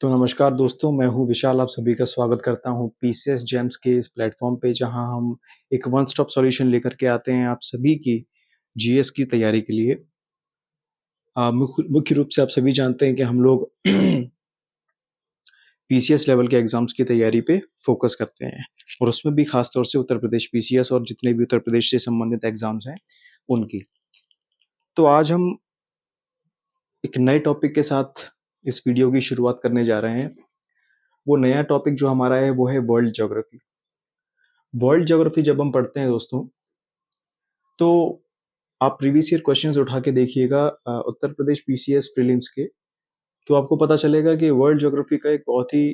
तो नमस्कार दोस्तों, मैं हूँ विशाल, आप सभी का स्वागत करता हूँ पीसीएस जेम्स के इस प्लेटफ़ॉर्म पे, जहाँ हम एक वन स्टॉप सॉल्यूशन लेकर के आते हैं आप सभी की जीएस की तैयारी के लिए। मुख्य मुख्य रूप से आप सभी जानते हैं कि हम लोग पीसीएस लेवल के एग्ज़ाम्स की तैयारी पे फ़ोकस करते हैं और उसमें भी ख़ास तौर से उत्तर प्रदेश पीसीएस और जितने भी उत्तर प्रदेश से संबंधित एग्ज़ाम्स हैं, उनकी। तो आज हम एक नए टॉपिक के साथ इस वीडियो की शुरुआत करने जा रहे हैं। वो नया टॉपिक जो हमारा है, वो है वर्ल्ड ज्योग्राफी। वर्ल्ड ज्योग्राफी जब हम पढ़ते हैं दोस्तों, तो आप प्रीवियस ईयर क्वेश्चंस उठा के देखिएगा उत्तर प्रदेश पीसीएस प्रीलिम्स के, तो आपको पता चलेगा कि वर्ल्ड ज्योग्राफी का एक बहुत ही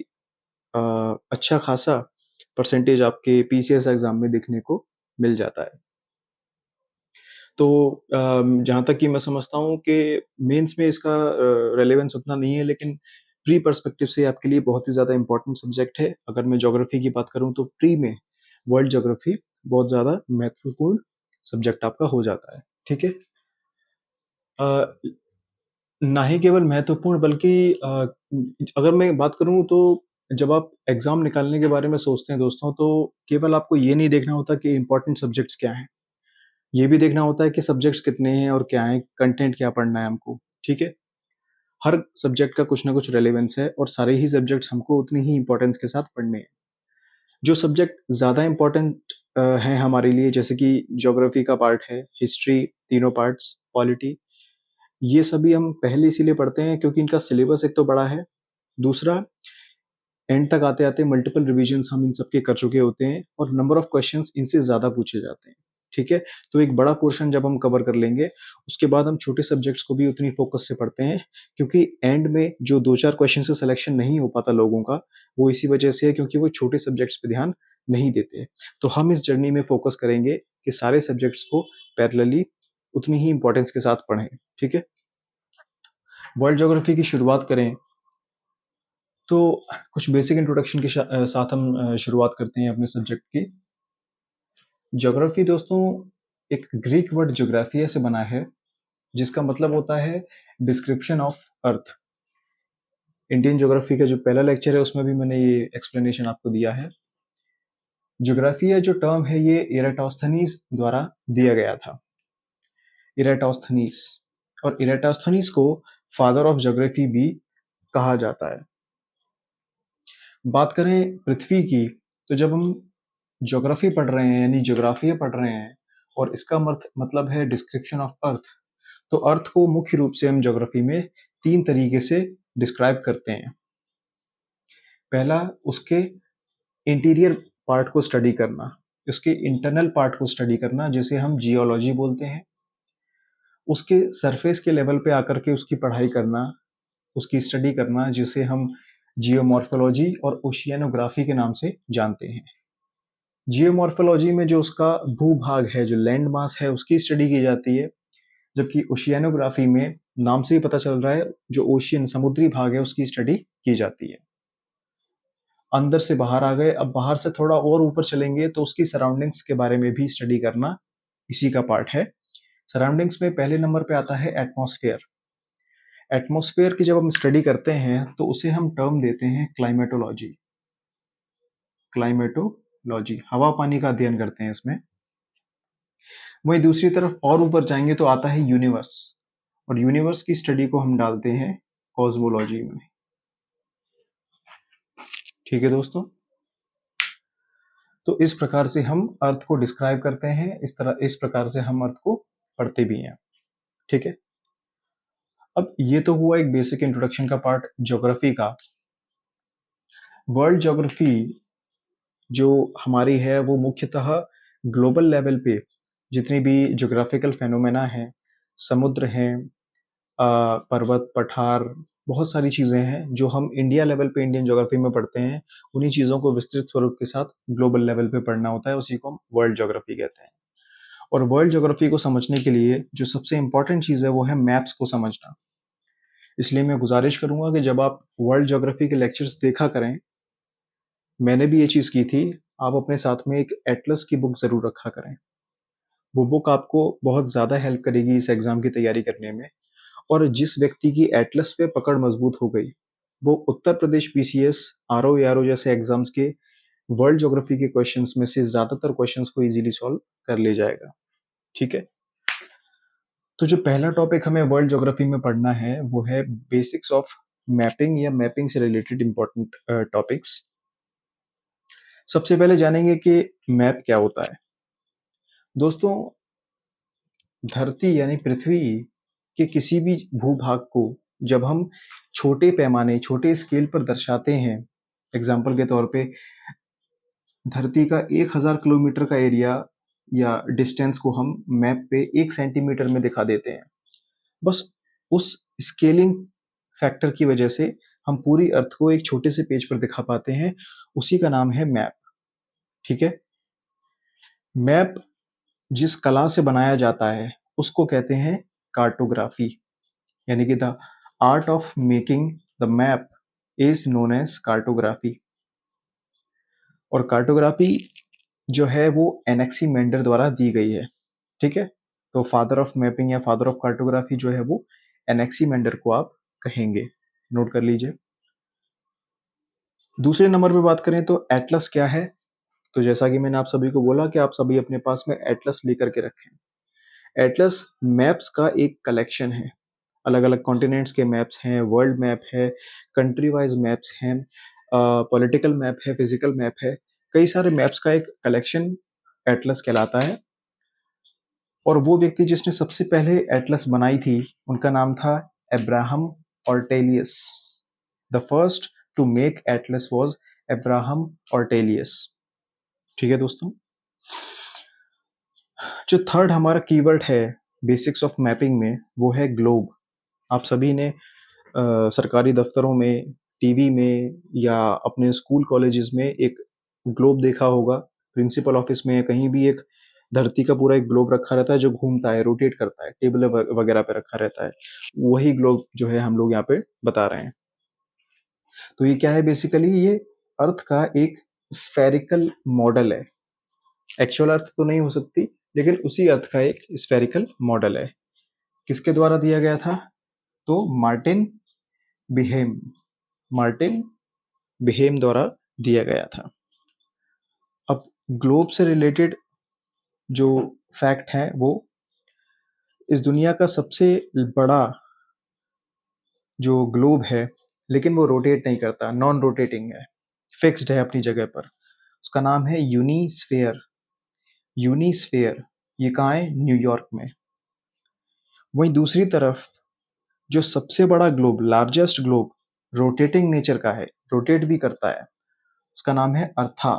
अ, अच्छा खासा परसेंटेज आपके पीसीएस एग्जाम में देखने को मिल जाता है। तो जहाँ तक कि मैं समझता हूँ कि मेंस में इसका रेलेवेंस उतना नहीं है, लेकिन प्री पर्सपेक्टिव से आपके लिए बहुत ही ज़्यादा इंपॉर्टेंट सब्जेक्ट है। अगर मैं ज्योग्राफी की बात करूँ तो प्री में वर्ल्ड ज्योग्राफी बहुत ज़्यादा महत्वपूर्ण सब्जेक्ट आपका हो जाता है। ठीक है? अ, ना ही केवल महत्वपूर्ण बल्कि अगर मैं बात करूँ तो जब आप एग्ज़ाम निकालने के बारे में सोचते हैं दोस्तों, तो केवल आपको ये नहीं देखना होता कि इम्पोर्टेंट सब्जेक्ट्स क्या हैं। ये भी देखना होता है कि सब्जेक्ट्स कितने हैं और क्या हैं, कंटेंट क्या पढ़ना है हमको, ठीक है? हर सब्जेक्ट का कुछ ना कुछ रेलेवेंस है और सारे ही सब्जेक्ट्स हमको उतनी ही इम्पोर्टेंस के साथ पढ़ने हैं। जो सब्जेक्ट ज़्यादा इम्पोर्टेंट हैं हमारे लिए, जैसे कि ज्योग्राफी का पार्ट है, हिस्ट्री तीनों पार्ट्स, पॉलिटी, ये सभी हम पहले इसीलिए पढ़ते हैं क्योंकि इनका सिलेबस एक तो बड़ा है, दूसरा एंड तक आते-आते मल्टीपल रिविजन्स हम इन सब के कर चुके होते हैं और नंबर ऑफ क्वेश्चंस इनसे ज़्यादा पूछे जाते हैं, ठीक है? तो एक बड़ा पोर्शन जब हम कवर कर लेंगे, उसके बाद हम छोटे सब्जेक्ट्स को भी उतनी फोकस से पढ़ते हैं, क्योंकि एंड में जो 2-4 क्वेश्चन से सिलेक्शन नहीं हो पाता लोगों का, वो इसी वजह से है क्योंकि वो छोटे सब्जेक्ट्स पे ध्यान नहीं देते। तो हम इस जर्नी में फोकस करेंगे कि सारे सब्जेक्ट्स को पैरेलली उतनी ही इम्पोर्टेंस के साथ पढ़ें, ठीक है? वर्ल्ड ज्योग्राफी की शुरुआत करें तो कुछ बेसिक इंट्रोडक्शन के साथ हम शुरुआत करते हैं अपने सब्जेक्ट की। ज्योग्राफी दोस्तों एक ग्रीक वर्ड ज्योग्राफिया से बना है, जिसका मतलब होता है description of earth. Indian geography का जो पहला लेक्चर है उसमें भी मैंने ये एक्सप्लेनेशन आपको दिया है। ज्योग्राफिया जो टर्म है ये इराटोस्थनीज द्वारा दिया गया था। इराटोस्थनीज, और इराटोस्थनीज को फादर ऑफ ज्योग्राफी भी कहा जाता है। बात करें पृथ्वी की, तो जब हम ज्योग्राफी पढ़ रहे हैं यानी ज्योग्राफिया पढ़ रहे हैं और इसका मतलब है डिस्क्रिप्शन ऑफ अर्थ, तो अर्थ को मुख्य रूप से हम ज्योग्राफी में 3 तरीके से डिस्क्राइब करते हैं। पहला, उसके इंटीरियर पार्ट को स्टडी करना, उसके इंटरनल पार्ट को स्टडी करना जिसे हम जियोलॉजी बोलते हैं। उसके सरफेस के लेवल पे आकर के उसकी पढ़ाई करना, उसकी स्टडी करना, जिसे हम जियोमॉर्फोलॉजी और ओशियानोग्राफी के नाम से जानते हैं। जियोमॉर्फोलॉजी में जो उसका भूभाग है, जो लैंड मास है, उसकी स्टडी की जाती है, जबकि ओशियानोग्राफी में नाम से ही पता चल रहा है, जो ओशियन समुद्री भाग है उसकी स्टडी की जाती है। अंदर से बाहर आ गए, अब बाहर से थोड़ा और ऊपर चलेंगे तो उसकी सराउंडिंग्स के बारे में भी स्टडी करना इसी का पार्ट है। सराउंडिंग्स में पहले नंबर पे आता है एटमॉस्फेयर। एटमॉस्फेयर की जब हम स्टडी करते हैं तो उसे हम टर्म देते हैं क्लाइमेटोलॉजी। क्लाइमेटोलॉजी, हवा पानी का अध्ययन करते हैं इसमें। वहीं दूसरी तरफ और ऊपर जाएंगे तो आता है यूनिवर्स, और यूनिवर्स की स्टडी को हम डालते हैं कॉस्मोलॉजी में। ठीक है दोस्तों, तो इस प्रकार से हम अर्थ को डिस्क्राइब करते हैं, इस प्रकार से हम अर्थ को पढ़ते भी हैं। ठीक है, अब ये तो हुआ एक बेसिक इंट्रोडक्शन का पार्ट ज्योग्राफी का। वर्ल्ड ज्योग्राफी जो हमारी है वो मुख्यतः ग्लोबल लेवल पे जितनी भी ज्योग्राफिकल फेनोमेना हैं, समुद्र हैं, पर्वत, पठार, बहुत सारी चीज़ें हैं जो हम इंडिया लेवल पे इंडियन ज्योग्राफी में पढ़ते हैं। उन्हीं चीज़ों को विस्तृत स्वरूप के साथ ग्लोबल लेवल पे पढ़ना होता है, उसी को हम वर्ल्ड ज्योग्राफी कहते हैं। और वर्ल्ड ज्योग्राफी को समझने के लिए जो सबसे इम्पोर्टेंट चीज़ है वो है मैप्स को समझना। इसलिए मैं गुजारिश करूँगा कि जब आप वर्ल्ड ज्योग्राफी के लेक्चर्स देखा करें, मैंने भी ये चीज़ की थी, आप अपने साथ में एक एटलस की बुक ज़रूर रखा करें। वो बुक आपको बहुत ज़्यादा हेल्प करेगी इस एग्ज़ाम की तैयारी करने में। और जिस व्यक्ति की एटलस पे पकड़ मजबूत हो गई, वो Uttar Pradesh PCS, RO ARO जैसे एग्जाम्स के वर्ल्ड ज्योग्राफी के क्वेश्चंस में से ज्यादातर क्वेश्चंस को इजीली सॉल्व कर ले जाएगा। ठीक है, तो जो पहला टॉपिक हमें वर्ल्ड ज्योग्राफी में पढ़ना है वो है बेसिक्स ऑफ मैपिंग या मैपिंग से रिलेटेड इंपॉर्टेंट टॉपिक्स। सबसे पहले जानेंगे कि मैप क्या होता है। दोस्तों, धरती यानी पृथ्वी के किसी भी भूभाग को जब हम छोटे पैमाने, छोटे स्केल पर दर्शाते हैं, एग्जाम्पल के तौर पे धरती का 1000 किलोमीटर का एरिया या डिस्टेंस को हम मैप पे 1 सेंटीमीटर में दिखा देते हैं। बस उस स्केलिंग फैक्टर की वजह से हम पूरी अर्थ को एक छोटे से पेज पर दिखा पाते हैं, उसी का नाम है मैप। ठीक है, मैप जिस कला से बनाया जाता है उसको कहते हैं कार्टोग्राफी, यानी कि the art of making the map is known as cartography. और कार्टोग्राफी जो है वो एनेक्सीमेंडर द्वारा दी गई है। ठीक है, तो फादर ऑफ मैपिंग या फादर ऑफ कार्टोग्राफी जो है वो एनेक्सीमेंडर को आप कहेंगे, नोट कर लीजिए। दूसरे नंबर पे बात करें तो एटलस क्या है, तो जैसा कि मैंने आप सभी को बोला कि आप सभी अपने पास में एटलस लेकर के रखें। एटलस मैप्स का एक कलेक्शन है, अलग अलग कॉन्टिनेंट्स के मैप्स हैं, वर्ल्ड मैप है, कंट्री वाइज मैप्स हैं, पॉलिटिकल मैप है, फिजिकल मैप है, कई सारे मैप्स का एक कलेक्शन एटलस कहलाता है। और वो व्यक्ति जिसने सबसे पहले एटलस बनाई थी उनका नाम था Abraham Ortelius. The first to make atlas was Abraham Ortelius. ठीक है दोस्तों, जो थर्ड हमारा कीवर्ड है बेसिक्स ऑफ मैपिंग में वो है ग्लोब। आप सभी ने सरकारी दफ्तरों में, टीवी में या अपने स्कूल कॉलेजेस में एक ग्लोब देखा होगा। प्रिंसिपल ऑफिस में कहीं भी एक धरती का पूरा एक ग्लोब रखा रहता है जो घूमता है, रोटेट करता है, टेबल वगैरह पे रखा रहता है। वही ग्लोब जो है हम लोग यहाँ पे बता रहे हैं। तो ये क्या है, बेसिकली ये अर्थ का एक स्फेरिकल मॉडल है। एक्चुअल अर्थ तो नहीं हो सकती, लेकिन उसी अर्थ का एक स्फेरिकल मॉडल है। किसके द्वारा दिया गया था, तो मार्टिन बिहेम, मार्टिन बिहेम द्वारा दिया गया था। अब ग्लोब से रिलेटेड जो फैक्ट है वो इस दुनिया का सबसे बड़ा जो ग्लोब है, लेकिन वो रोटेट नहीं करता, नॉन रोटेटिंग है, फिक्स्ड है अपनी जगह पर। उसका नाम है यूनिस्फेयर। यूनिस्फेयर ये कहाँ है, न्यूयॉर्क में। वहीं दूसरी तरफ जो सबसे बड़ा globe, largest globe, rotating nature का है, रोटेट भी करता है, उसका नाम है अर्था।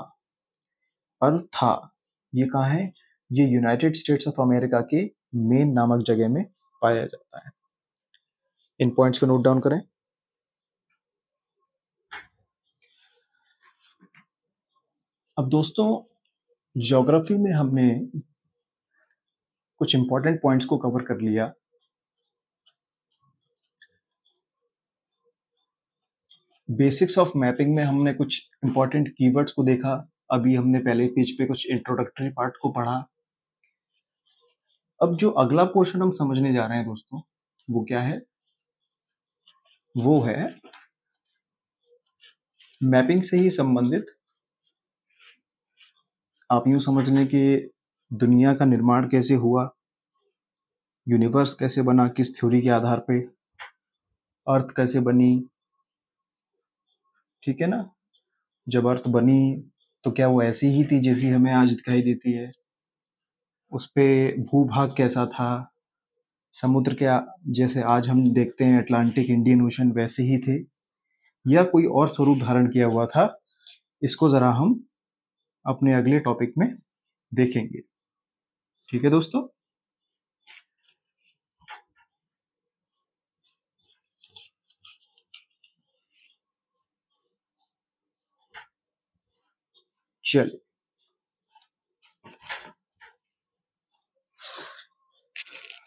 अर्था ये कहाँ है, ये यूनाइटेड स्टेट्स ऑफ अमेरिका के मेन नामक जगह में पाया जाता है। इन पॉइंट्स को नोट डाउन करें। अब दोस्तों, ज्योग्राफी में हमने कुछ इंपॉर्टेंट पॉइंट्स को कवर कर लिया। बेसिक्स ऑफ मैपिंग में हमने कुछ इंपॉर्टेंट कीवर्ड्स को देखा। अभी हमने पहले पेज पे कुछ इंट्रोडक्टरी पार्ट को पढ़ा। अब जो अगला पोर्शन हम समझने जा रहे हैं दोस्तों, वो क्या है, वो है मैपिंग से ही संबंधित, आप यूं समझ लें कि दुनिया का निर्माण कैसे हुआ, यूनिवर्स कैसे बना, किस थ्योरी के आधार पे, अर्थ कैसे बनी। ठीक है ना, जब अर्थ बनी तो क्या वो ऐसी ही थी जैसी हमें आज दिखाई देती है, उस पे भूभाग कैसा था, समुद्र क्या जैसे आज हम देखते हैं अटलांटिक, इंडियन ओशन वैसे ही थे, या कोई और स्वरूप धारण किया हुआ था, इसको जरा हम अपने अगले टॉपिक में देखेंगे। ठीक है दोस्तों, चलिए।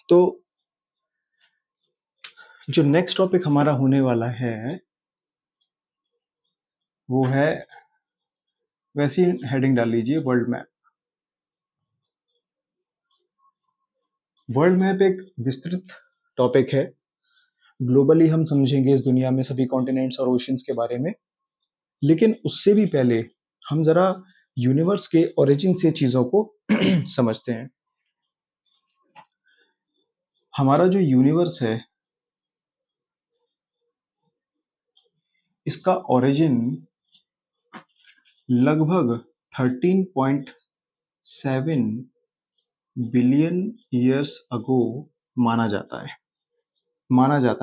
तो जो नेक्स्ट टॉपिक हमारा होने वाला है वो है, वैसी हेडिंग डाल लीजिए, वर्ल्ड मैप। वर्ल्ड मैप एक विस्तृत टॉपिक है ग्लोबली हम समझेंगे इस दुनिया में सभी कॉन्टिनेंट्स और ओशंस के बारे में, लेकिन उससे भी पहले हम जरा यूनिवर्स के ओरिजिन से चीजों को समझते हैं। हमारा जो यूनिवर्स है, इसका ओरिजिन लगभग 13.7 बिलियन ईयर्स अगो माना जाता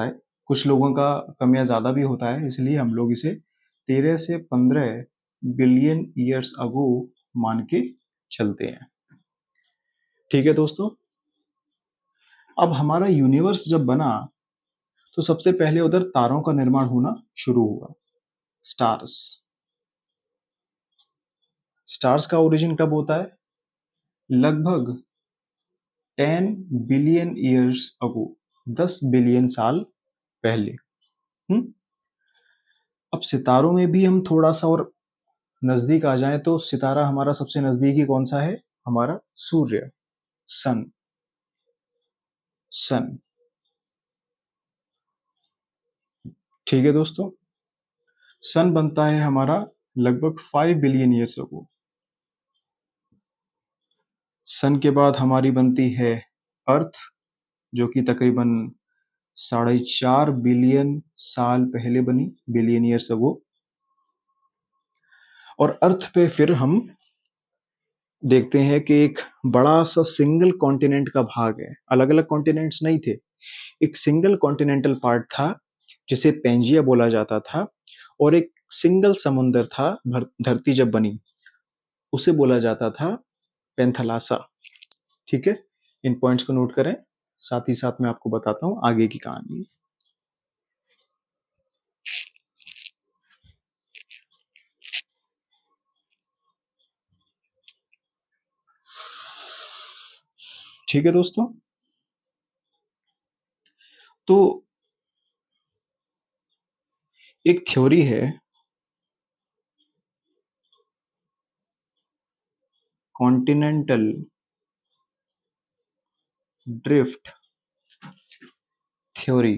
है। कुछ लोगों का कम या ज़्यादा भी होता है, इसलिए हम लोग इसे 13 से 15 बिलियन ईयर्स अगो मान के चलते हैं। ठीक है दोस्तों, अब हमारा यूनिवर्स जब बना तो सबसे पहले उधर तारों का निर्माण होना शुरू हुआ। स्टार्स स्टार्स का ओरिजिन कब होता है? लगभग 10 बिलियन ईयर्स अगो, 10 बिलियन साल पहले। हम्म अब सितारों में भी हम थोड़ा सा और नजदीक आ जाएं तो सितारा हमारा सबसे नजदीकी कौन सा है? हमारा सूर्य, सन। सन ठीक है दोस्तों, सन बनता है हमारा लगभग 5 बिलियन ईयर्स अगो। सन के बाद हमारी बनती है अर्थ, जो कि तकरीबन 4.5 बिलियन साल पहले बनी, बिलियन ईयर्स अगो। और अर्थ पे फिर हम देखते हैं कि एक बड़ा सा सिंगल कॉन्टिनेंट का भाग है, अलग अलग कॉन्टिनेंट्स नहीं थे, एक सिंगल कॉन्टिनेंटल पार्ट था जिसे पेंजिया बोला जाता था, और एक सिंगल समुंदर था धरती जब बनी, उसे बोला जाता था पेंथलासा। ठीक है, इन पॉइंट्स को नोट करें, साथ ही साथ मैं आपको बताता हूं आगे की कहानी। ठीक है दोस्तों, तो एक थ्योरी है कॉन्टिनेंटल ड्रिफ्ट थ्योरी,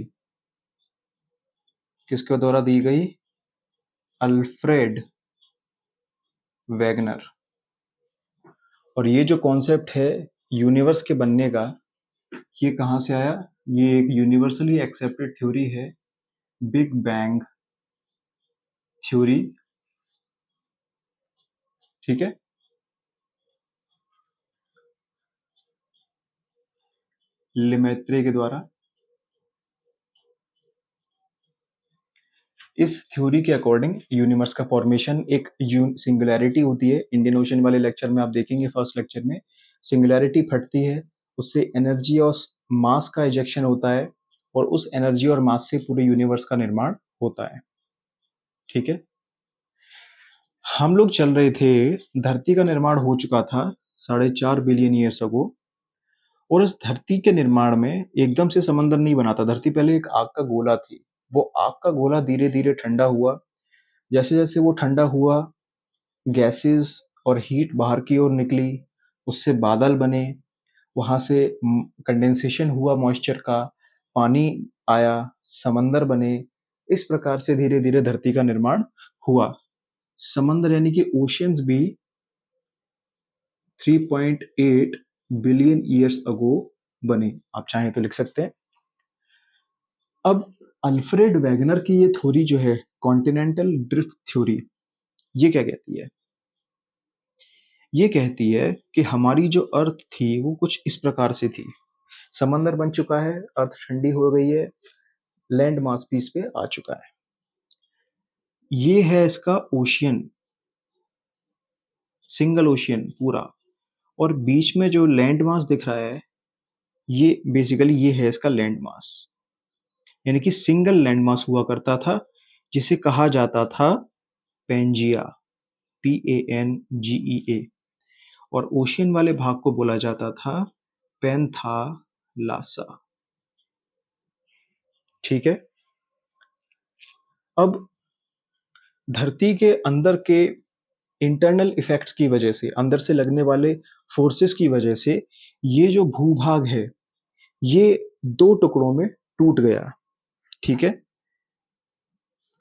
किसके द्वारा दी गई? Alfred Wegener. और ये जो कॉन्सेप्ट है यूनिवर्स के बनने का, ये कहाँ से आया? ये एक यूनिवर्सली एक्सेप्टेड थ्योरी है, बिग बैंग थ्योरी। ठीक है, लेमेत्रे के द्वारा। इस थ्योरी के अकॉर्डिंग यूनिवर्स का फॉर्मेशन एक सिंगुलैरिटी होती है। इंडियन ओशन वाले लेक्चर में आप देखेंगे, फर्स्ट लेक्चर में सिंगुलैरिटी फटती है, उससे एनर्जी और मास का इजेक्शन होता है, और उस एनर्जी और मास से पूरे यूनिवर्स का निर्माण होता है। ठीक है, हम लोग चल रहे थे, धरती का निर्माण हो चुका था 4.5 बिलियन ईयर्स अगो, और इस धरती के निर्माण में एकदम से समंदर नहीं बना था। धरती पहले एक आग का गोला थी, वो आग का गोला धीरे धीरे ठंडा हुआ, जैसे जैसे वो ठंडा हुआ, गैसेस और हीट बाहर की ओर निकली, उससे बादल बने, वहां से कंडेंसेशन हुआ मॉइस्चर का, पानी आया, समंदर बने। इस प्रकार से धीरे धीरे धरती का निर्माण हुआ। समंदर यानी कि ओशियंस भी 3.8 बिलियन ईयर्स अगो बने, आप चाहें तो लिख सकते हैं। अब अल्फ्रेड वैगनर की ये थ्योरी जो है कॉन्टिनेंटल ड्रिफ्ट थ्योरी, ये क्या कहती है? ये कहती है कि हमारी जो अर्थ थी वो कुछ इस प्रकार से थी, समंदर बन चुका है, अर्थ ठंडी हो गई है, लैंड मास पीस पे आ चुका है, ये है इसका ओशियन, सिंगल ओशियन पूरा, और बीच में जो लैंड मास दिख रहा है, ये बेसिकली ये है इसका लैंड मास, यानी कि सिंगल लैंड मास हुआ करता था, जिसे कहा जाता था पेंजिया, PANGEA, और ओशियन वाले भाग को बोला जाता था पेंथालासा। ठीक है, अब धरती के अंदर के इंटरनल इफेक्ट्स की वजह से, अंदर से लगने वाले फोर्सेस की वजह से, ये जो भूभाग है ये दो टुकड़ों में टूट गया। ठीक है,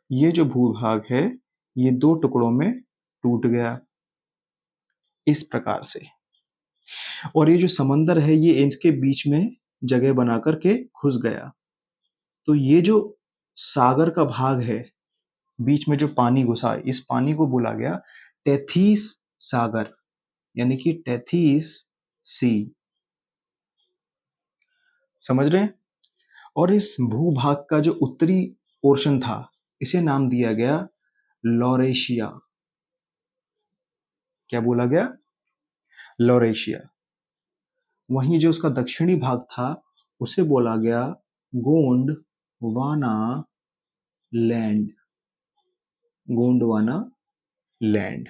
ये जो भूभाग है ये दो टुकड़ों में टूट गया इस प्रकार से, और ये जो समंदर है ये इनके बीच में जगह बना करके घुस गया। तो ये जो सागर का भाग है, बीच में जो पानी घुसा, इस पानी को बोला गया टेथीस सागर, यानी कि टेथीस सी। समझ रहे हैं? और इस भूभाग का जो उत्तरी पोर्शन था इसे नाम दिया गया लॉरेशिया। क्या बोला गया? लॉरेशिया। वहीं जो उसका दक्षिणी भाग था उसे बोला गया गोंडवाना लैंड। गोंडवाना लैंड।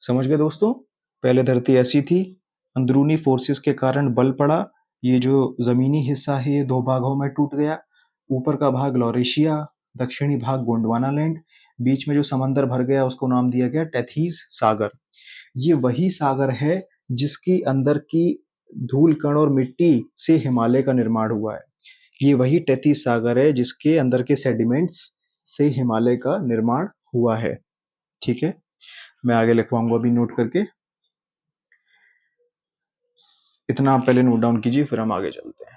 समझ गए दोस्तों? पहले धरती ऐसी थी, अंदरूनी फोर्सेस के कारण बल पड़ा, ये जो जमीनी हिस्सा है ये दो भागों में टूट गया। ऊपर का भाग लॉरेशिया, दक्षिणी भाग गोंडवाना लैंड, बीच में जो समंदर भर गया उसको नाम दिया गया टेथीस सागर। ये वही सागर है जिसकी अंदर की धूल कण और मिट्टी से हिमालय का निर्माण हुआ है। ये वही टेथीस सागर है जिसके अंदर के सेडिमेंट्स से हिमालय का निर्माण हुआ है। ठीक है, मैं आगे लिखवाऊंगा अभी नोट करके, इतना आप पहले नोट डाउन कीजिए फिर हम आगे चलते हैं।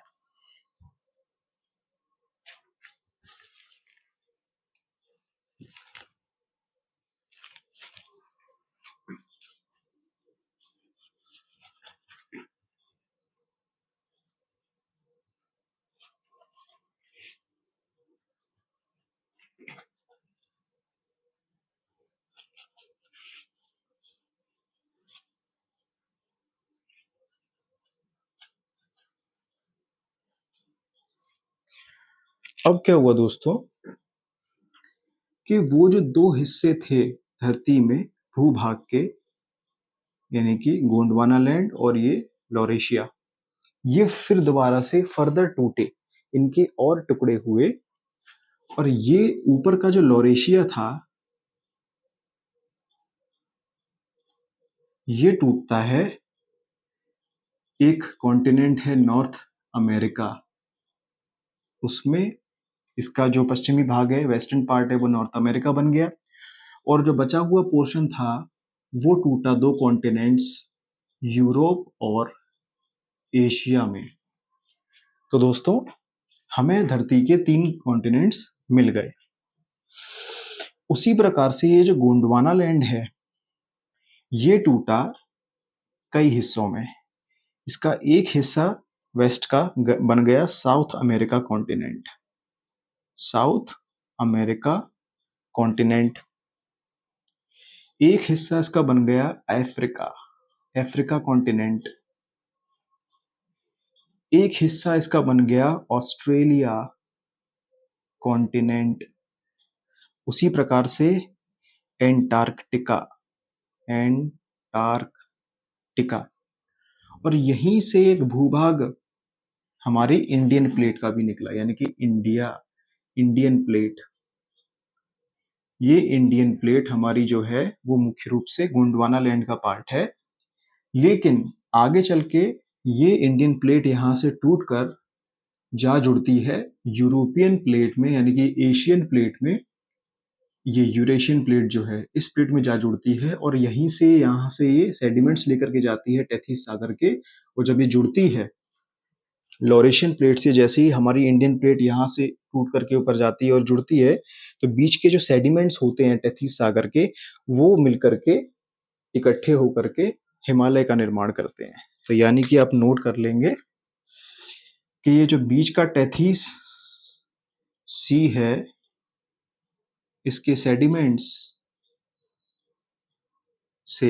अब क्या हुआ दोस्तों कि वो जो दो हिस्से थे धरती में भूभाग के, यानी कि गोंडवाना लैंड और ये लॉरेशिया, ये फिर दोबारा से फर्दर टूटे, इनके और टुकड़े हुए, और ये ऊपर का जो लॉरेशिया था ये टूटता है, एक कॉन्टिनेंट है नॉर्थ अमेरिका, उसमें इसका जो पश्चिमी भाग है, वेस्टर्न पार्ट है, वो नॉर्थ अमेरिका बन गया, और जो बचा हुआ पोर्शन था वो टूटा दो कॉन्टिनेंट्स यूरोप और एशिया में। तो दोस्तों हमें धरती के तीन कॉन्टिनेंट्स मिल गए। उसी प्रकार से ये जो गोंडवाना लैंड है ये टूटा कई हिस्सों में। इसका एक हिस्सा वेस्ट का बन गया south America continent, south America continent. एक हिस्सा इसका बन गया अफ्रीका, अफ्रीका कॉन्टिनेंट। एक हिस्सा इसका बन गया ऑस्ट्रेलिया कॉन्टिनेंट। उसी प्रकार से एंटार्कटिका, एंटार्कटिका। और यहीं से एक भूभाग हमारी इंडियन प्लेट का भी निकला, यानी कि इंडिया, इंडियन प्लेट। ये इंडियन प्लेट हमारी जो है वो मुख्य रूप से गोंडवाना लैंड का पार्ट है, लेकिन आगे चल के ये इंडियन प्लेट यहां से टूटकर जा जुड़ती है यूरोपियन प्लेट में, यानी कि एशियन प्लेट में। ये यूरेशियन प्लेट जो है इस प्लेट में जा जुड़ती है, और यहीं से यहाँ से ये सेडिमेंट्स लेकर के जाती है टेथीस सागर के। और जब ये जुड़ती है लॉरेशियन प्लेट से, जैसे ही हमारी इंडियन प्लेट यहाँ से टूट करके ऊपर जाती है और जुड़ती है, तो बीच के जो सेडिमेंट्स होते हैं टेथीस सागर के, वो मिलकर के इकट्ठे होकर के हिमालय का निर्माण करते हैं। तो यानी कि आप नोट कर लेंगे कि ये जो बीच का टेथीस सी है इसके सेडिमेंट्स से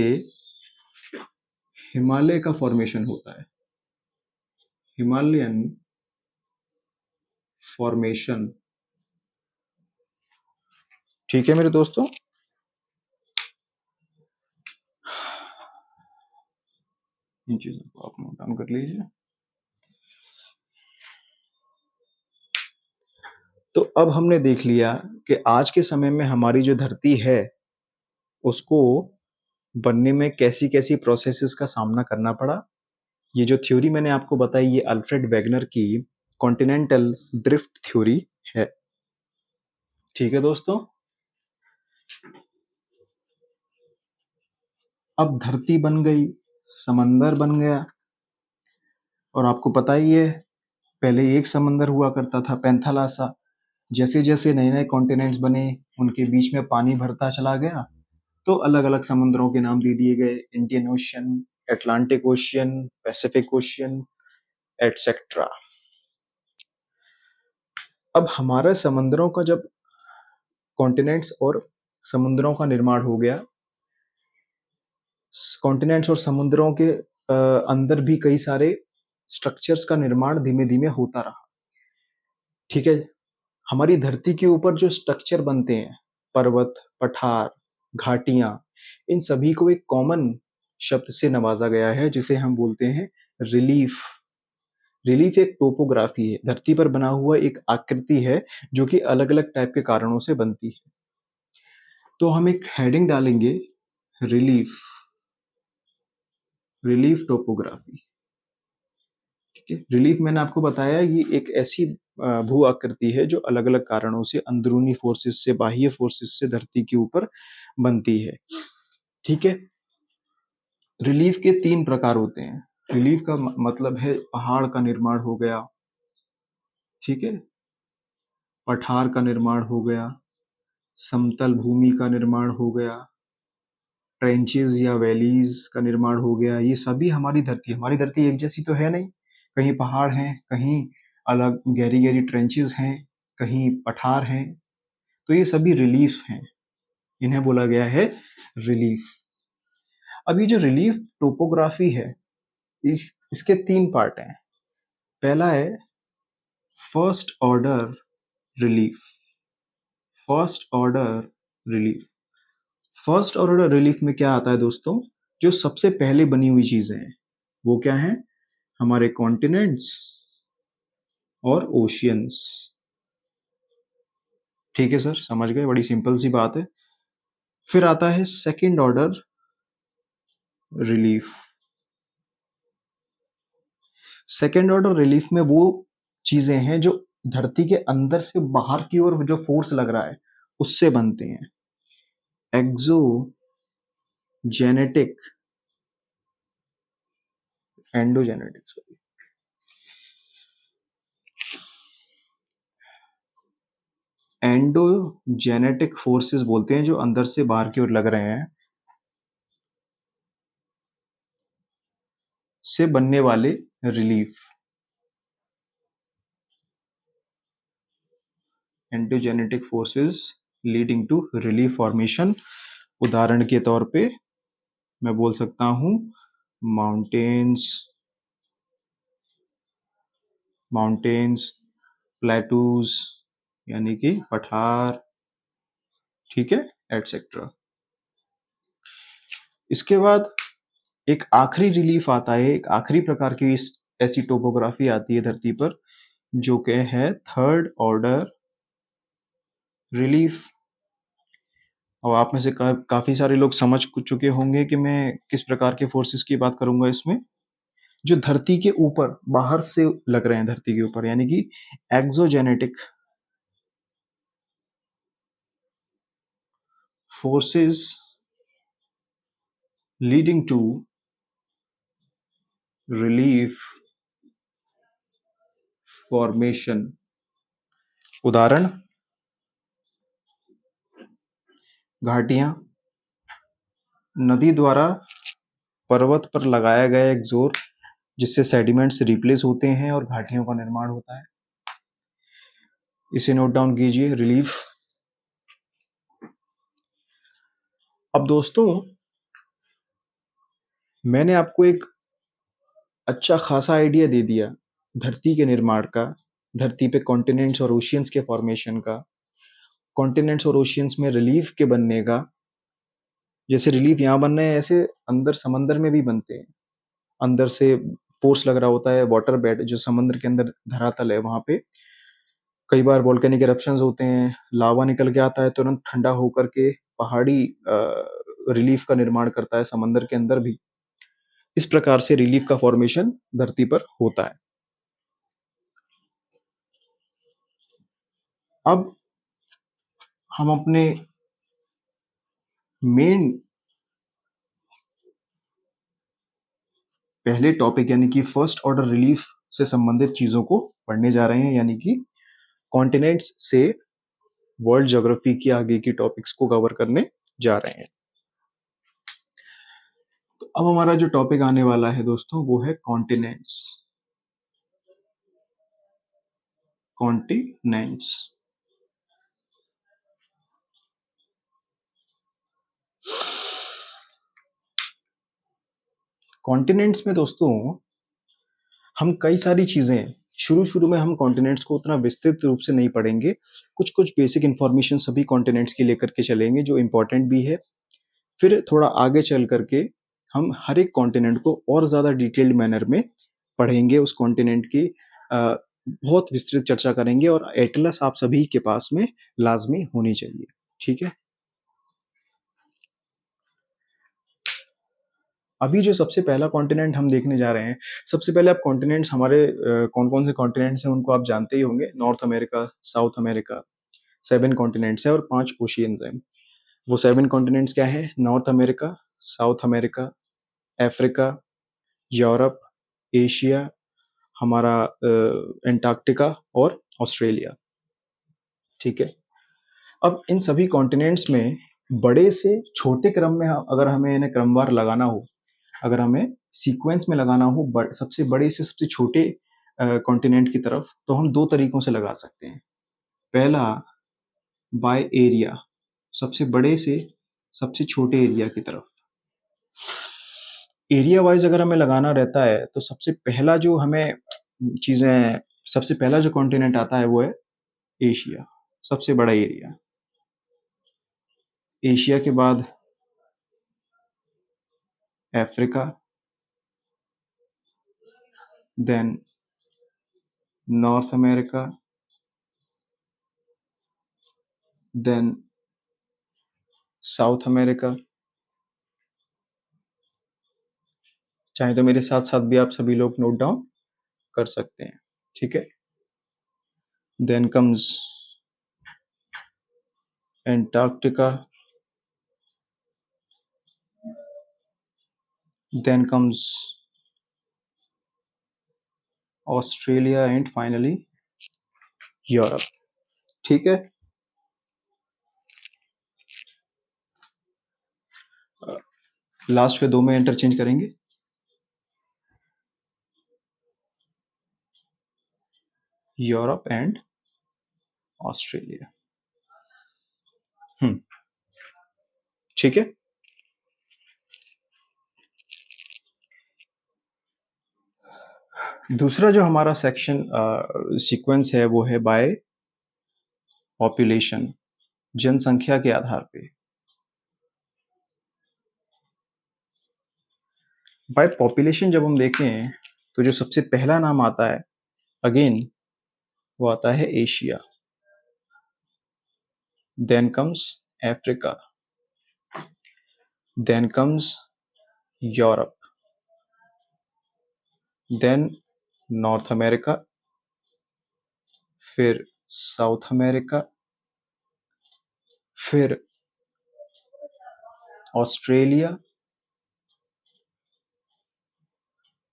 हिमालय का फॉर्मेशन होता है, हिमालयन फॉर्मेशन। ठीक है मेरे दोस्तों, इन चीजों को आप नोट डाउन कर लीजिए। तो अब हमने देख लिया कि आज के समय में हमारी जो धरती है उसको बनने में कैसी कैसी प्रोसेसेस का सामना करना पड़ा। ये जो थ्योरी मैंने आपको बताई ये अल्फ्रेड वेगनर की कॉन्टिनेंटल ड्रिफ्ट थ्योरी है। ठीक है दोस्तों, अब धरती बन गई, समंदर बन गया, और आपको पता ही है पहले एक समंदर हुआ करता था, पैंथालासा। जैसे जैसे नए नए कॉन्टिनेंट्स बने, उनके बीच में पानी भरता चला गया, तो अलग अलग समुद्रों के नाम दे दिए गए, Indian ocean, Atlantic ocean, Pacific ocean, etcetera. अब हमारे समंदरों का जब कॉन्टिनेंट्स और समुद्रों का निर्माण हो गया, कॉन्टिनेंट्स और समुद्रों के अंदर भी कई सारे स्ट्रक्चर्स का निर्माण धीमे धीमे होता रहा। ठीक है, हमारी धरती के ऊपर जो स्ट्रक्चर बनते हैं, पर्वत, पठार, घाटियां, इन सभी को एक कॉमन शब्द से नवाजा गया है, जिसे हम बोलते हैं रिलीफ। रिलीफ एक टोपोग्राफी है, धरती पर बना हुआ एक आकृति है जो कि अलग अलग टाइप के कारणों से बनती है। तो हम एक हेडिंग डालेंगे, रिलीफ, रिलीफ टोपोग्राफी। ठीक है, रिलीफ मैंने आपको बताया ये एक ऐसी भू आकृति है जो अलग अलग कारणों से, अंदरूनी फोर्सेस से, बाह्य फोर्सेस से धरती के ऊपर बनती है। ठीक है, रिलीफ के 3 प्रकार होते हैं। रिलीफ का मतलब है पहाड़ का निर्माण हो गया, ठीक है, पठार का निर्माण हो गया, समतल भूमि का निर्माण हो गया, ट्रेंचेस या वैलीज का निर्माण हो गया। ये सभी हमारी धरती एक जैसी तो है नहीं, कहीं पहाड़ हैं, कहीं अलग गहरी गहरी ट्रेंचेस हैं, कहीं पठार हैं, तो ये सभी रिलीफ हैं, इन्हें बोला गया है रिलीफ। अब ये जो रिलीफ टोपोग्राफी है, इसके 3 पार्ट हैं। पहला है first order relief. First order relief, first order relief में क्या आता है दोस्तों, जो सबसे पहले बनी हुई चीजें हैं वो क्या है, हमारे कॉन्टिनेंट्स और ओशियंस। ठीक है सर, समझ गए, बड़ी सिंपल सी बात है। फिर आता है second order relief. Second order relief में वो चीजें हैं जो धरती के अंदर से बाहर की ओर जो फोर्स लग रहा है उससे बनते हैं। Exogenetic, endogenetic, sorry, endogenetic forces बोलते हैं, जो अंदर से बाहर की ओर लग रहे हैं, से बनने वाले relief. Endogenetic forces leading to relief formation. उदाहरण के तौर पे मैं बोल सकता हूं माउंटेन्स, माउंटेन्स, प्लेटूज यानी कि पठार, ठीक है, एटसेट्रा। इसके बाद एक आखिरी रिलीफ आता है, एक आखिरी प्रकार की ऐसी टोपोग्राफी आती है धरती पर, जो कि है थर्ड ऑर्डर रिलीफ। और आप में से काफी सारे लोग समझ चुके होंगे कि मैं किस प्रकार के फोर्सेस की बात करूंगा इसमें, जो धरती के ऊपर बाहर से लग रहे हैं, धरती के ऊपर, यानी कि exogenetic forces leading to relief formation. उदाहरण, घाटियां, नदी द्वारा पर्वत पर लगाया गया एक जोर, जिससे सेडिमेंट्स रिप्लेस होते हैं और घाटियों का निर्माण होता है। इसे नोट डाउन कीजिए, रिलीफ। अब दोस्तों, मैंने आपको एक अच्छा खासा आइडिया दे दिया धरती के निर्माण का, धरती पे कॉन्टिनेंट्स और ओशियंस के फॉर्मेशन का, कॉन्टिनेंट्स और ओशियंस में रिलीफ के बनने का। जैसे रिलीफ यहाँ बन रहे हैं, ऐसे अंदर समंदर में भी बनते हैं, अंदर से फोर्स लग रहा होता है, वाटर बेड जो समंदर के अंदर धरातल है वहां पे कई बार वोल्केनिक इरप्शंस होते हैं, लावा निकल के आता है, तुरंत ठंडा होकर के पहाड़ी रिलीफ का निर्माण करता है समंदर के अंदर भी। इस प्रकार से रिलीफ का फॉर्मेशन धरती पर होता है। अब हम अपने मेन पहले टॉपिक यानी कि फर्स्ट ऑर्डर रिलीफ से संबंधित चीजों को पढ़ने जा रहे हैं, यानी कि कॉन्टिनेंट्स से वर्ल्ड ज्योग्राफी की आगे की टॉपिक्स को कवर करने जा रहे हैं। तो अब हमारा जो टॉपिक आने वाला है दोस्तों वो है कॉन्टिनेंट्स। कॉन्टिनेंट्स कॉन्टिनेंट्स में दोस्तों हम कई सारी चीजें शुरू शुरू में हम कॉन्टिनेंट्स को उतना विस्तृत रूप से नहीं पढ़ेंगे। कुछ कुछ बेसिक इंफॉर्मेशन सभी कॉन्टिनेंट्स की लेकर के चलेंगे जो इम्पोर्टेंट भी है। फिर थोड़ा आगे चल करके हम हर एक कॉन्टिनेंट को और ज़्यादा डिटेल्ड मैनर में पढ़ेंगे, उस कॉन्टिनेंट की बहुत विस्तृत चर्चा करेंगे और एटलस आप सभी के पास में लाजमी होनी चाहिए। ठीक है, अभी जो सबसे पहला कॉन्टिनेंट हम देखने जा रहे हैं, सबसे पहले आप कॉन्टिनेंट्स हमारे कौन कौन से कॉन्टिनेंट्स हैं उनको आप जानते ही होंगे। North America, south America, 7 continents हैं और 5 ओशियंस हैं। वो 7 कॉन्टिनेंट्स क्या है? North America, south America, Africa, Europe, Asia, हमारा एंटार्क्टिका और ऑस्ट्रेलिया। ठीक है, अब इन सभी कॉन्टिनेंट्स में बड़े से छोटे क्रम में अगर हमें इन्हें क्रमवार लगाना हो, अगर हमें सीक्वेंस में लगाना हो सबसे बड़े से सबसे छोटे कॉन्टिनेंट की तरफ, तो हम दो तरीकों से लगा सकते हैं। पहला बाय एरिया, सबसे बड़े से सबसे छोटे एरिया की तरफ। एरिया वाइज अगर हमें लगाना रहता है तो सबसे पहला जो हमें चीज़ें, सबसे पहला जो कॉन्टिनेंट आता है वो है एशिया, सबसे बड़ा एरिया। एशिया के बाद Africa, then north America, then south America. चाहे तो मेरे साथ साथ भी आप सभी लोग नोट डाउन कर सकते हैं। ठीक है, then comes Antarctica, then comes Australia and finally Europe. ठीक है, लास्ट के दो में इंटरचेंज करेंगे। Europe and Australia. ठीक है, दूसरा जो हमारा सेक्शन सीक्वेंस है वो है बाय पॉपुलेशन, जनसंख्या के आधार पे। बाय पॉपुलेशन जब हम देखें तो जो सबसे पहला नाम आता है अगेन वो आता है Asia, then comes Africa, then comes Europe, then north America, फिर साउथ अमेरिका, फिर ऑस्ट्रेलिया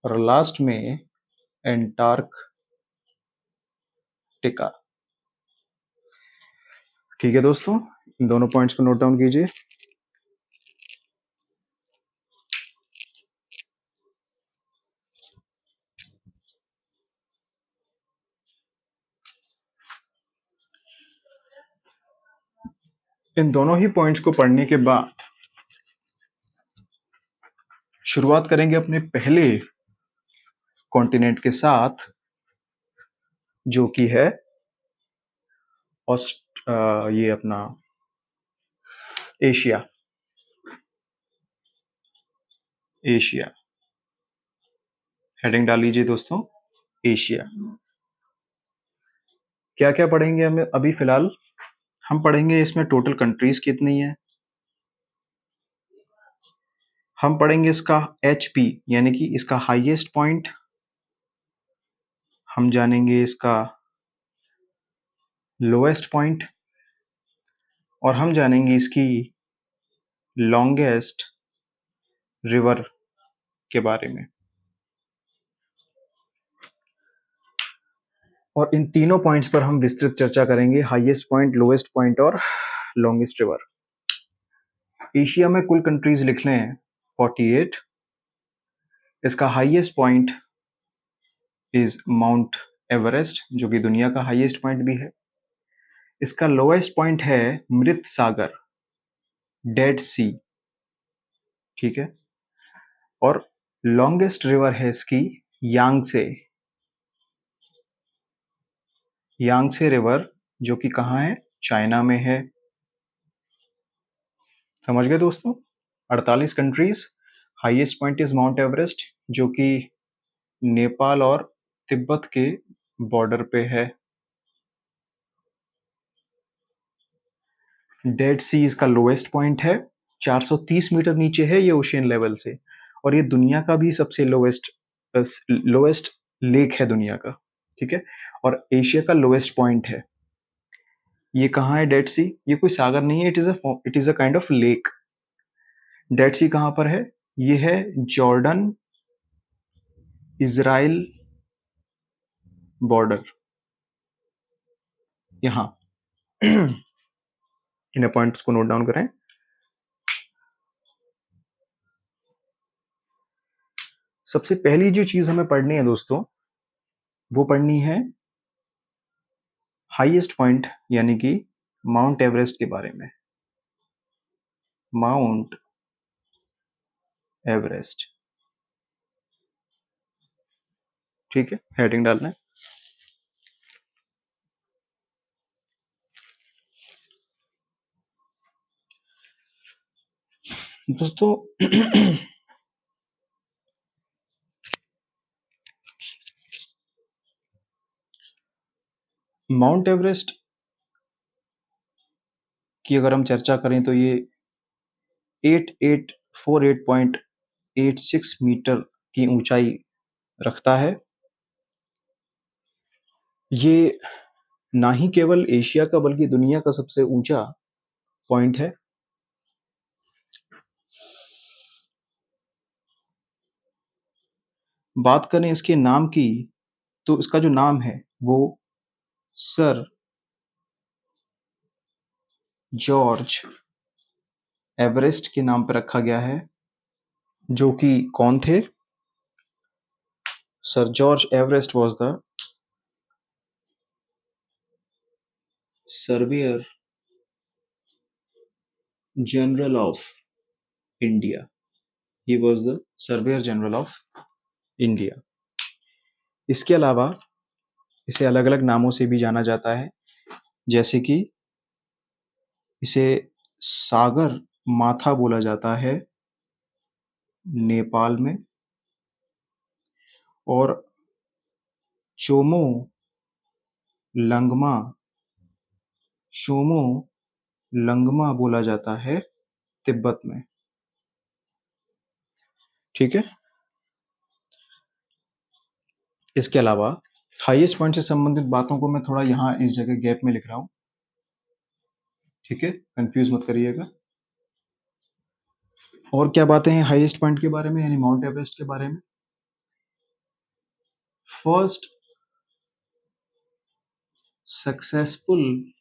और लास्ट में एंटार्कटिका। ठीक है दोस्तों, इन दोनों पॉइंट्स को नोट डाउन कीजिए। इन दोनों ही पॉइंट्स को पढ़ने के बाद शुरुआत करेंगे अपने पहले कॉन्टिनेंट के साथ, जो कि है ये अपना एशिया। एशिया हेडिंग डाल लीजिए दोस्तों, एशिया। क्या क्या पढ़ेंगे हमें अभी फिलहाल? हम पढ़ेंगे इसमें टोटल कंट्रीज कितनी है, हम पढ़ेंगे इसका HP यानी कि इसका हाईएस्ट पॉइंट, हम जानेंगे इसका लोएस्ट पॉइंट, और हम जानेंगे इसकी लॉन्गेस्ट रिवर के बारे में। और इन तीनों पॉइंट्स पर हम विस्तृत चर्चा करेंगे, हाईएस्ट पॉइंट, लोएस्ट पॉइंट और लॉन्गेस्ट रिवर। एशिया में कुल कंट्रीज लिख लें 48। इसका highest point is mount Everest, जो कि दुनिया का हाईएस्ट पॉइंट भी है। इसका लोएस्ट पॉइंट है मृत सागर, डेड सी, ठीक है। और लॉन्गेस्ट रिवर है इसकी यांगसे, यांगसे रिवर, जो कि कहाँ है, चाइना में है। समझ गए दोस्तों? 48 countries, highest point is mount Everest, जो कि नेपाल और तिब्बत के बॉर्डर पे है। डेड सी इसका लोएस्ट पॉइंट है, 430 मीटर नीचे है ये ओशियन लेवल से, और ये दुनिया का भी सबसे लोएस्ट लेक है दुनिया का, ठीक है। और एशिया का लोएस्ट पॉइंट है। ये कहाँ है डेड सी? ये कोई सागर नहीं है, it is a kind of lake. Dead sea कहाँ पर है? ये है जॉर्डन इजराइल बॉर्डर, यहाँ। इन पॉइंट्स को नोट डाउन करें। सबसे पहली जो चीज हमें पढ़नी है दोस्तों, वो पढ़नी है हाईएस्ट पॉइंट यानी कि माउंट एवरेस्ट के बारे में। माउंट एवरेस्ट, ठीक है, हेडिंग डालना है। दोस्तों माउंट एवरेस्ट की अगर हम चर्चा करें तो ये 8848.86 मीटर की ऊंचाई रखता है। ये ना ही केवल एशिया का बल्कि दुनिया का सबसे ऊंचा पॉइंट है। बात करें इसके नाम की, तो इसका जो नाम है वो सर जॉर्ज एवरेस्ट के नाम पर रखा गया है, जो कि कौन थे? Sir George Everest was the surveyor general of India. He was the surveyor general of India. इसके अलावा इसे अलग अलग नामों से भी जाना जाता है, जैसे कि इसे सागर माथा बोला जाता है नेपाल में, और चोमो लंगमा, चोमो लंगमा बोला जाता है तिब्बत में, ठीक है। इसके अलावा हाईएस्ट पॉइंट से संबंधित बातों को मैं थोड़ा यहाँ इस जगह गैप में लिख रहा हूँ, ठीक है, कंफ्यूज मत करिएगा। और क्या बातें हैं हाईएस्ट पॉइंट के बारे में, यानी माउंट एवरेस्ट के बारे में? फर्स्ट सक्सेसफुल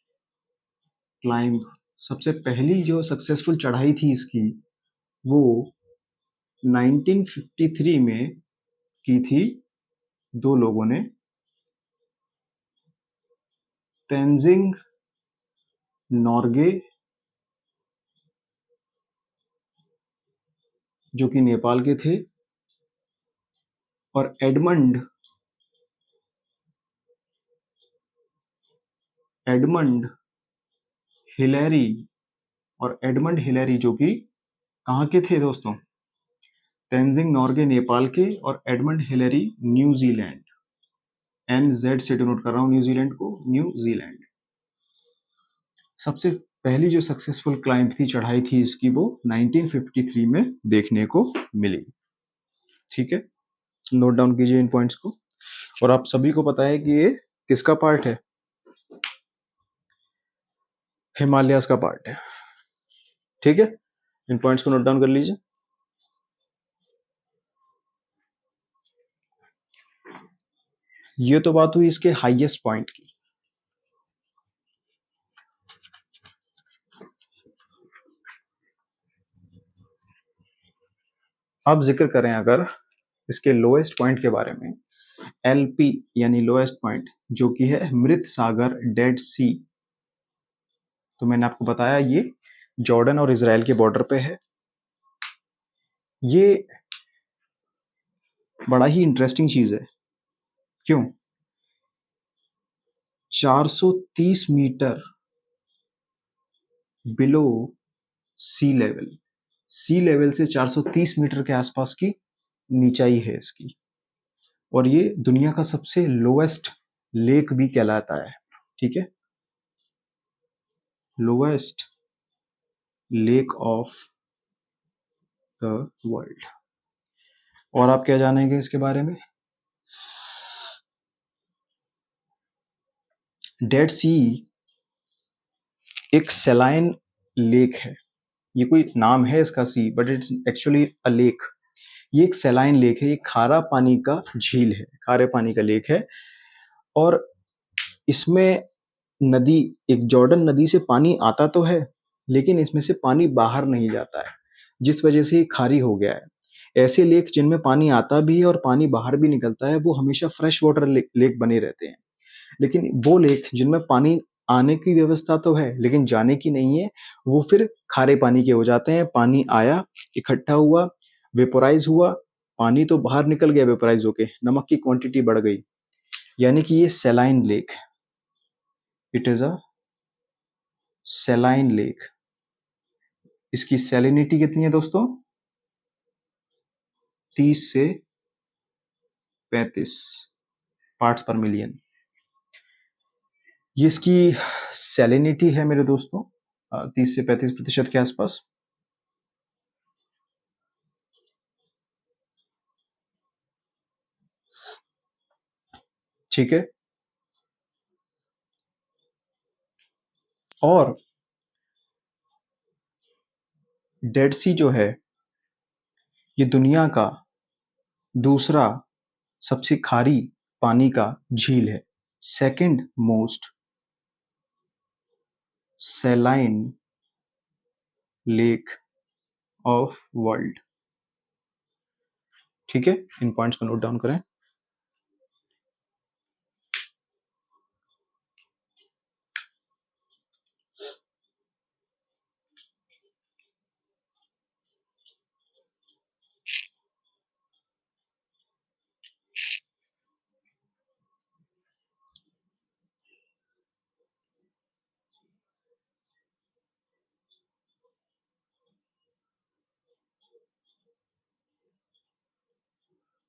क्लाइंब, सबसे पहली जो सक्सेसफुल चढ़ाई थी इसकी, वो 1953 में की थी दो लोगों ने, तेंजिंग नॉर्गे, जो कि नेपाल के थे, और एडमंड हिलेरी, और एडमंड हिलेरी जो कि कहाँ के थे दोस्तों? तेंजिंग नॉर्गे नेपाल के, और एडमंड हिलेरी न्यूजीलैंड। NZ से डिनोट कर रहा हूँ न्यूजीलैंड को, न्यूजीलैंड। सबसे पहली जो सक्सेसफुल क्लाइंब थी, चढ़ाई थी इसकी, वो 1953 में देखने को मिली, ठीक है। नोट डाउन कीजिए इन पॉइंट्स को। और आप सभी को पता है कि ये किसका पार्ट है? हिमालयास का पार्ट है। ठीक है, इन पॉइंट्स को नोट डाउन कर लीजिए। ये तो बात हुई इसके हाईएस्ट पॉइंट की। अब जिक्र करें अगर इसके लोएस्ट पॉइंट के बारे में, एलपी यानी लोएस्ट पॉइंट, जो कि है मृत सागर, डेड सी। तो मैंने आपको बताया ये जॉर्डन और इजराइल के बॉर्डर पे है। ये बड़ा ही इंटरेस्टिंग चीज है। क्यों? 430 मीटर बिलो सी लेवल से 430 मीटर के आसपास की नीचाई है इसकी। और ये दुनिया का सबसे लोएस्ट लेक भी कहलाता है। ठीक है, lowest lake of the world. और आप क्या जानेंगे इसके बारे में? डेड सी एक सेलाइन लेक है। ये कोई नाम है इसका sea, but it's actually a lake. ये एक सेलाइन लेक है, ये खारा पानी का झील है, खारे पानी का लेक है। और इसमें नदी, एक जॉर्डन नदी से पानी आता तो है, लेकिन इसमें से पानी बाहर नहीं जाता है, जिस वजह से ये खारी हो गया है। ऐसे लेक जिनमें पानी आता भी है और पानी बाहर भी निकलता है, वो हमेशा फ्रेश वाटर लेक बने रहते हैं। लेकिन वो लेक जिनमें पानी आने की व्यवस्था तो है लेकिन जाने की नहीं है, वो फिर खारे पानी के हो जाते हैं। पानी आया, इकट्ठा हुआ, वेपोराइज हुआ, पानी तो बाहर निकल गया वेपोराइज होके, नमक की क्वांटिटी बढ़ गई, यानी कि ये सेलाइन lake. It is a सेलाइन lake. इसकी सैलिनिटी कितनी है दोस्तों? 30 से 35 पार्ट्स पर मिलियन। ये इसकी सैलिनिटी है मेरे दोस्तों, 30 से 35% के आसपास। ठीक है, और डेड सी जो है, ये दुनिया का दूसरा सबसे खारी पानी का झील है। Second most सेलाइन lake of world. ठीक है, इन पॉइंट्स को नोट डाउन करें।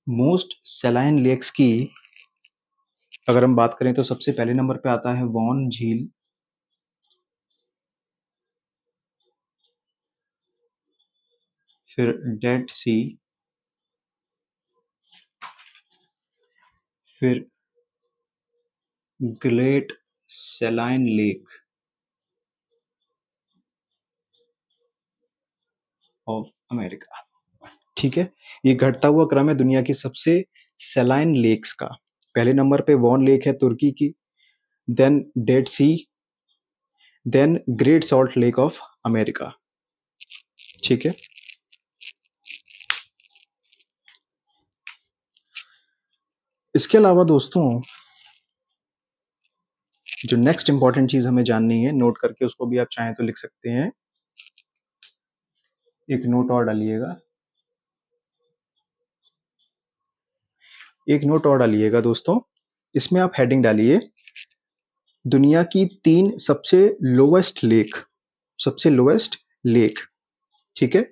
मोस्ट सेलाइन लेक्स की अगर हम बात करें तो सबसे पहले नंबर पे आता है वॉन झील, फिर डेड सी, फिर ग्रेट सेलाइन लेक ऑफ अमेरिका। ठीक है, ये घटता हुआ क्रम है दुनिया की सबसे सेलाइन लेक्स का। पहले नंबर पे वॉन लेक है तुर्की की, then dead sea, then great salt lake of America. ठीक है, इसके अलावा दोस्तों जो नेक्स्ट इंपॉर्टेंट चीज हमें जाननी है, नोट करके उसको भी आप चाहें तो लिख सकते हैं, एक नोट और डालिएगा, एक नोट और डालिएगा दोस्तों। इसमें आप हेडिंग डालिए, दुनिया की 3 सबसे लोवेस्ट लेक, सबसे लोवेस्ट लेक। ठीक है,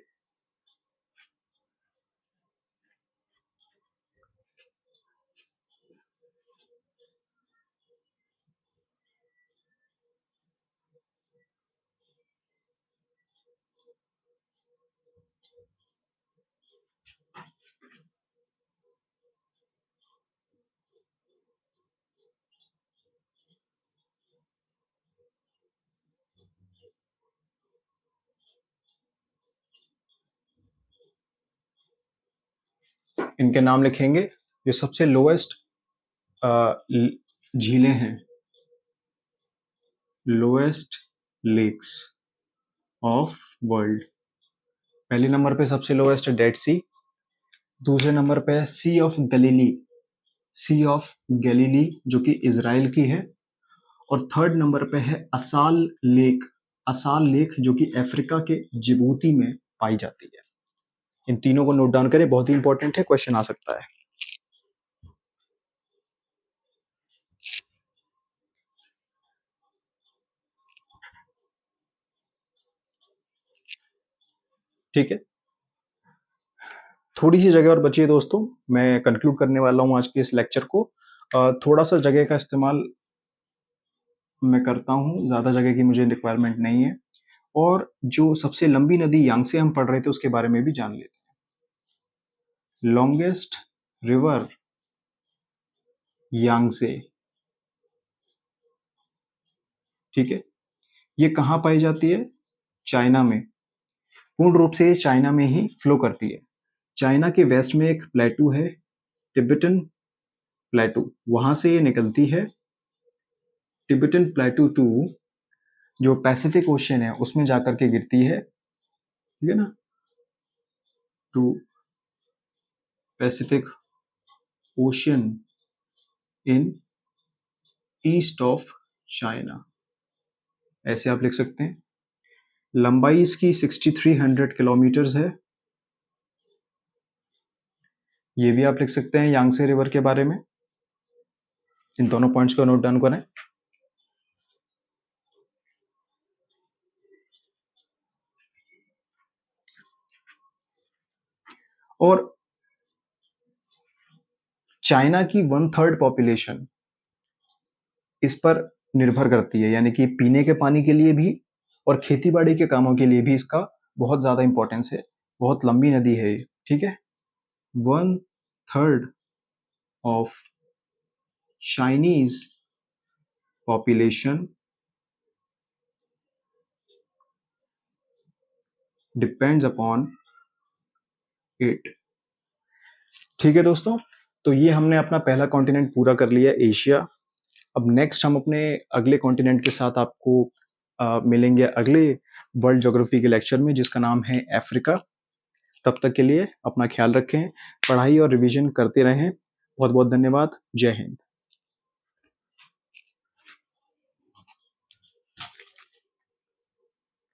इनके नाम लिखेंगे। जो सबसे लोएस्ट झीलें हैं, लोएस्ट लेक्स ऑफ वर्ल्ड। पहले नंबर पे सबसे लोएस्ट है डेड सी, दूसरे नंबर पे है सी ऑफ गलीली, सी ऑफ गलीली जो कि इजराइल की है, और थर्ड नंबर पे है असाल लेक, असाल लेक जो कि अफ्रीका के जिबूती में पाई जाती है। इन तीनों को नोट डाउन करें, बहुत ही इंपॉर्टेंट है, क्वेश्चन आ सकता है। ठीक है, थोड़ी सी जगह और बची है दोस्तों, मैं कंक्लूड करने वाला हूं आज के इस लेक्चर को। थोड़ा सा जगह का इस्तेमाल मैं करता हूं, ज्यादा जगह की मुझे रिक्वायरमेंट नहीं है, और जो सबसे लंबी नदी यांगसे हम पढ़ रहे थे उसके बारे में भी जान लेते हैं। लॉन्गेस्ट रिवर यांगसे, ठीक है, ये कहाँ पाई जाती है? चाइना में। पूर्ण रूप से ये चाइना में ही फ्लो करती है। चाइना के वेस्ट में एक प्लेटू है, तिब्बतन प्लेटू, वहां से ये निकलती है तिब्बतन प्लेटू टू जो पैसिफिक ओशन है उसमें जाकर के गिरती है, ठीक है ना, to Pacific ocean in east of China, ऐसे आप लिख सकते हैं। लंबाई इसकी 6300 किलोमीटर्स है, ये भी आप लिख सकते हैं यांगसे रिवर के बारे में। इन दोनों पॉइंट्स को नोट डाउन करें। और चाइना की 1/3 पॉपुलेशन इस पर निर्भर करती है, यानी कि पीने के पानी के लिए भी और खेती बाड़ी के कामों के लिए भी इसका बहुत ज्यादा इंपॉर्टेंस है। बहुत लंबी नदी है ये, ठीक है। 1/3 of Chinese population depends upon it. ठीक है दोस्तों, तो ये हमने अपना पहला कॉन्टिनेंट पूरा कर लिया, एशिया। अब नेक्स्ट हम अपने अगले कॉन्टिनेंट के साथ आपको मिलेंगे अगले वर्ल्ड ज्योग्राफी के लेक्चर में, जिसका नाम है अफ्रीका। तब तक के लिए अपना ख्याल रखें, पढ़ाई और रिवीजन करते रहें। बहुत बहुत धन्यवाद। जय हिंद।